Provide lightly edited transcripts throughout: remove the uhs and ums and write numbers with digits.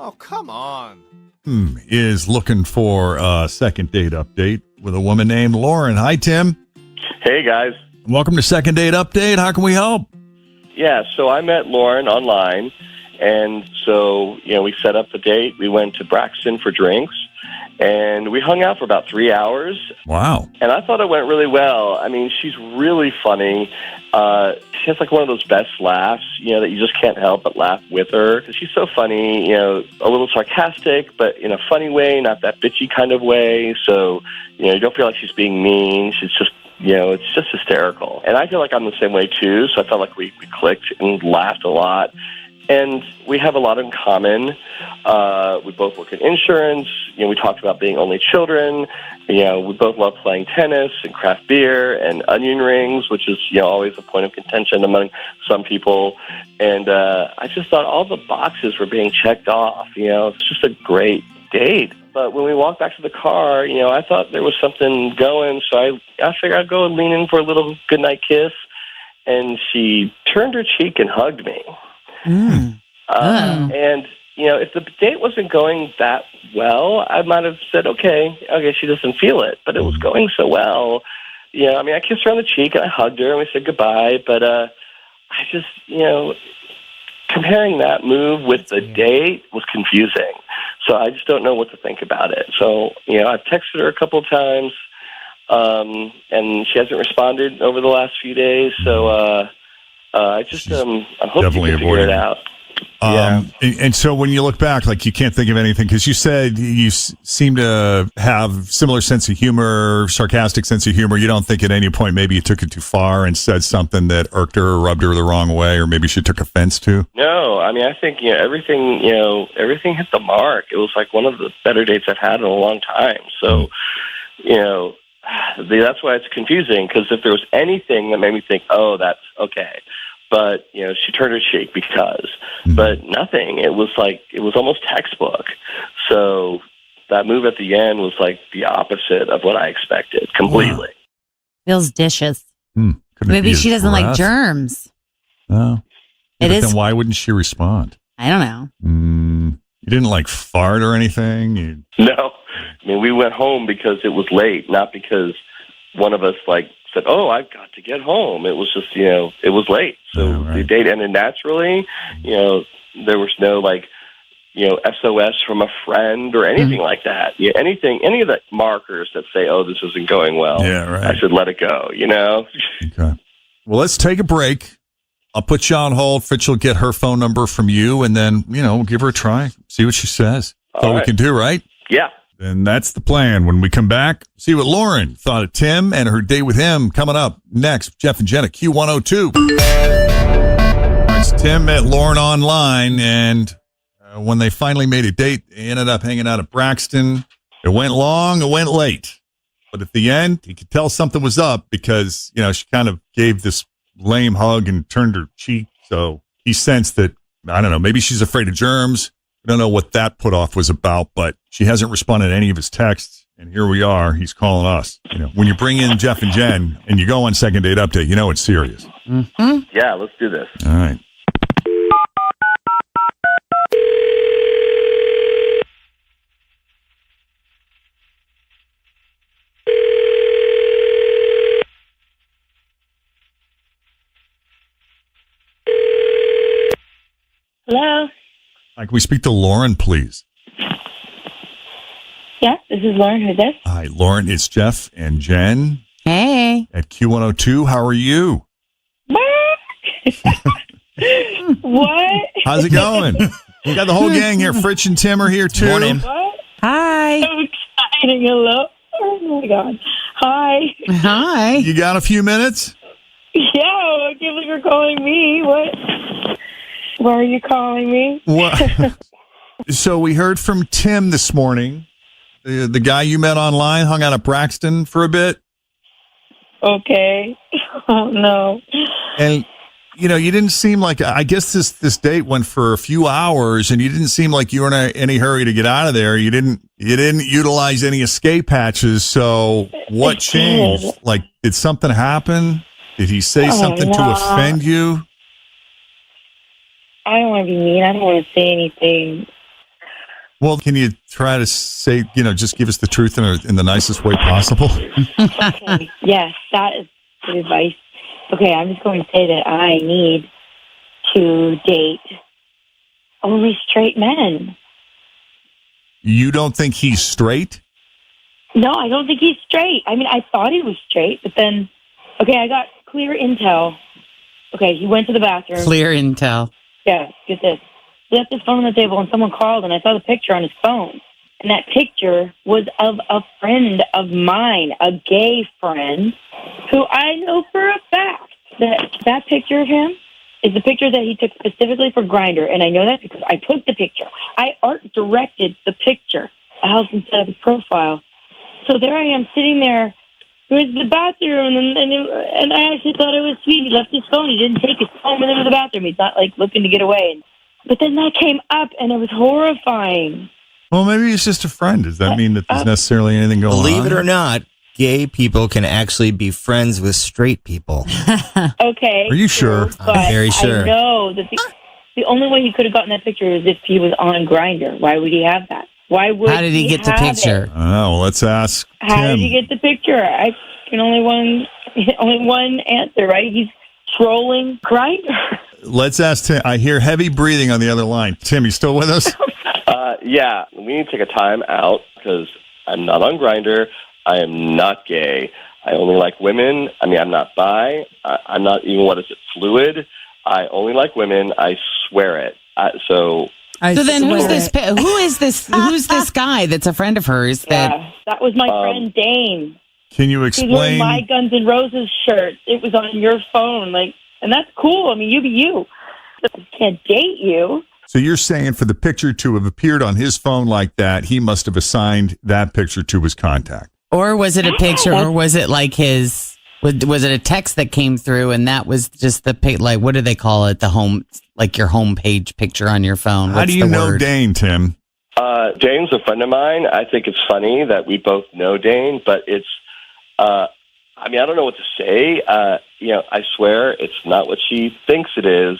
Oh, come on. Is looking for a second date update with a woman named Lauren. Hi, Tim. Hey, guys. Welcome to Second Date Update. How can we help? Yeah, so I met Lauren online, and so, we set up the date. We went to Braxton for drinks, and we hung out for about 3 hours. Wow. And I thought it went really well. I mean, she's really funny. She has, one of those best laughs, that you just can't help but laugh with her. 'Cause she's so funny, a little sarcastic, but in a funny way, not that bitchy kind of way. So, you don't feel like she's being mean. She's just, it's just hysterical. And I feel like I'm the same way, too. So I felt like we clicked and laughed a lot. And we have a lot in common. We both work in insurance. We talked about being only children. We both love playing tennis and craft beer and onion rings, which is, always a point of contention among some people. And I just thought all the boxes were being checked off. It's just a great date. But when we walked back to the car, I thought there was something going. So I figured I'd go and lean in for a little goodnight kiss. And she turned her cheek and hugged me. And, if the date wasn't going that well, I might have said, okay, she doesn't feel it. But it was going so well. I kissed her on the cheek and I hugged her and we said goodbye. But I just, comparing that move with the date was confusing. So I just don't know what to think about it. So, I've texted her a couple of times, and she hasn't responded over the last few daes. So, I just, I'm hoping you can figure it out. And so when you look back, you can't think of anything, because you said you seem to have similar sense of humor, sarcastic sense of humor. You don't think at any point maybe you took it too far and said something that irked her or rubbed her the wrong way, or maybe she took offense to? No, I think, everything hit the mark. It was one of the better dates I've had in a long time. So, that's why it's confusing, because if there was anything that made me think, oh, that's okay. But, she turned her cheek but nothing. It was almost textbook. So that move at the end was the opposite of what I expected completely. Wow. Feels dishes. Maybe she doesn't like germs. Oh. Yeah, then why wouldn't she respond? I don't know. You didn't fart or anything? No. We went home because it was late, not because one of us said, oh, I've got to get home. It was just, it was late. So the date ended naturally. There was no SOS from a friend or anything like that. Any of the markers that say, oh, this isn't going well, I should let it go, Okay. Well, let's take a break. I'll put you on hold. Fitch will get her phone number from you, and then, we'll give her a try, see what she says. That's all we can do, right? Yeah. And that's the plan. When we come back, see what Lauren thought of Tim and her date with him coming up next. Jeff and Jenn at Q102. It's Tim met Lauren online, and when they finally made a date, they ended up hanging out at Braxton. It went long, it went late. But at the end, he could tell something was up because, she kind of gave this lame hug and turned her cheek. So he sensed that, I don't know, maybe she's afraid of germs. I don't know what that put off was about, but she hasn't responded to any of his texts. And here we are. He's calling us. When you bring in Jeff and Jenn and you go on Second Date Update, it's serious. Mm-hmm. Yeah, let's do this. All right. Hello? Can we speak to Lauren, please? Yeah, this is Lauren. Who's this? Hi, Lauren. It's Jeff and Jenn. Hey. At Q102. How are you? What? How's it going? We got the whole gang here. Fritch and Tim are here, too. Morning. What? Hi. So exciting. Hello? Oh, my God. Hi. Hi. You got a few minutes? Yeah, I can't believe you're calling me. What? Why are you calling me? What? So we heard from Tim this morning, the guy you met online, hung out at Braxton for a bit. Okay. Oh, no. And, you didn't seem like, I guess this date went for a few hours, and you didn't seem like you were in any hurry to get out of there. You didn't utilize any escape hatches. So what changed? Did something happen? Did he say something to offend you? I don't want to be mean. I don't want to say anything. Well, can you try to say, just give us the truth in the nicest way possible? Okay. Yes, that is good advice. Okay, I'm just going to say that I need to date only straight men. You don't think he's straight? No, I don't think he's straight. I mean, I thought he was straight, but then, okay, I got clear intel. Okay, he went to the bathroom. Clear intel. Yeah, get this. He left his phone on the table and someone called and I saw the picture on his phone. And that picture was of a friend of mine, a gay friend, who I know for a fact that picture of him is the picture that he took specifically for Grindr. And I know that because I took the picture. I art directed the picture. I helped him set up his profile. So there I am sitting there. He went to the bathroom, and I actually thought it was sweet. He left his phone. He didn't take his phone with him to the bathroom. He's not, looking to get away. But then that came up, and it was horrifying. Well, maybe he's just a friend. Does that mean that there's necessarily anything going on? Believe it or not, gay people can actually be friends with straight people. Okay. Are you sure? I'm very sure. I know that the only way he could have gotten that picture is if he was on Grindr. Why would he have that? Why would How did he get the have picture? it? I don't know. Well, let's ask How Tim. did he get the picture? I can only one answer, right? He's trolling Grindr. Let's ask Tim. I hear heavy breathing on the other line. Tim, you still with us? Yeah, we need to take a time out because I'm not on Grindr. I am not gay. I only like women. I mean, I'm not bi. I'm not even, fluid. I only like women. I swear it. So then who's this? Who's this guy that's a friend of hers? Yeah, that was my friend Dane. Can you He's wearing explain? my Guns N' Roses shirt. It was on your phone, and that's cool. I mean, you be you. I can't date you. So you're saying for the picture to have appeared on his phone like that, he must have assigned that picture to his contact. Or was it a picture? Or was it like his? Was it a text that came through and that was just the what do they call it? The home, like your home page picture on your phone. How do you know Dane, Tim? Dane's a friend of mine. I think it's funny that we both know Dane, but it's. I don't know what to say. I swear it's not what she thinks it is.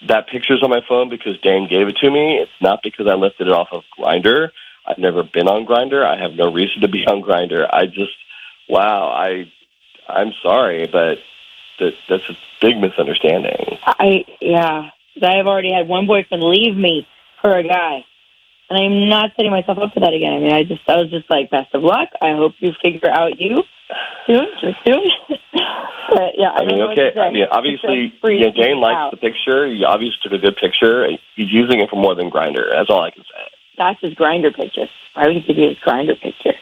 That picture's on my phone because Dane gave it to me. It's not because I lifted it off of Grindr. I've never been on Grindr. I have no reason to be on Grindr. I'm sorry, but that's a big misunderstanding. I have already had one boyfriend leave me for a guy, and I'm not setting myself up for that again. I mean, I was just like, best of luck. I hope you figure out you soon. But yeah, obviously, Dane likes the picture. He obviously took a good picture. He's using it for more than Grindr. That's all I can say. That's his Grindr picture. Why would he give you his Grindr picture?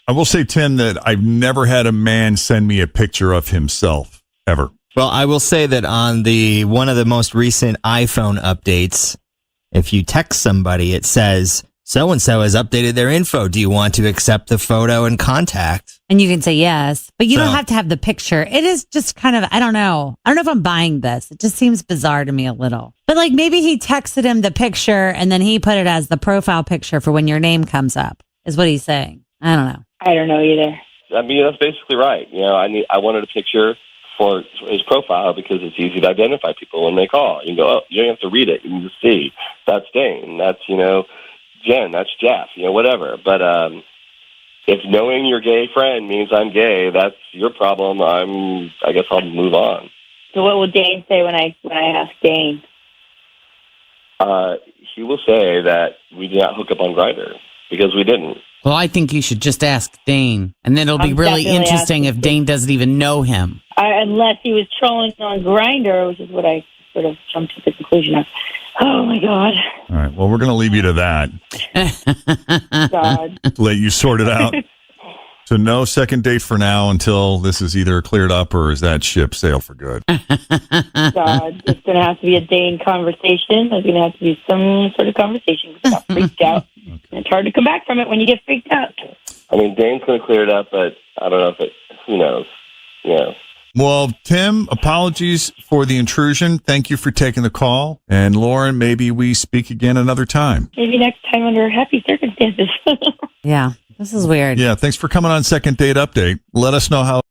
I will say, Tim, that I've never had a man send me a picture of himself, ever. Well, I will say that on one of the most recent iPhone updates, if you text somebody, it says, so-and-so has updated their info. Do you want to accept the photo and contact? And you can say yes, but you don't have to have the picture. It is just kind of, I don't know. I don't know if I'm buying this. It just seems bizarre to me a little. But maybe he texted him the picture and then he put it as the profile picture for when your name comes up, is what he's saying. I don't know. I don't know either. I mean, that's basically right. I wanted a picture for his profile because it's easy to identify people when they call. You can go, you don't have to read it. You can just see that's Dane. That's, Jenn, that's Jeff, whatever. But if knowing your gay friend means I'm gay, that's your problem. I guess I'll move on. So what will Dane say when I ask Dane? He will say that we did not hook up on Grindr because we didn't. Well, I think you should just ask Dane, and then it'll be really interesting if Dane doesn't even know him. Unless he was trolling on Grindr, which is what I sort of jumped to the conclusion of. Oh, my God. All right. Well, we're going to leave you to that. God. Let you sort it out. So no second date for now until this is either cleared up or is that ship sailed for good? God. It's going to have to be a Dane conversation. There's going to have to be some sort of conversation because I got freaked out. Okay. It's hard to come back from it when you get freaked out. I mean, Dane's going to clear it up, but I don't know if who knows? Well, Tim, apologies for the intrusion. Thank you for taking the call. And Lauren, maybe we speak again another time. Maybe next time under happy circumstances. Yeah, this is weird. Yeah, thanks for coming on Second Date Update. Let us know how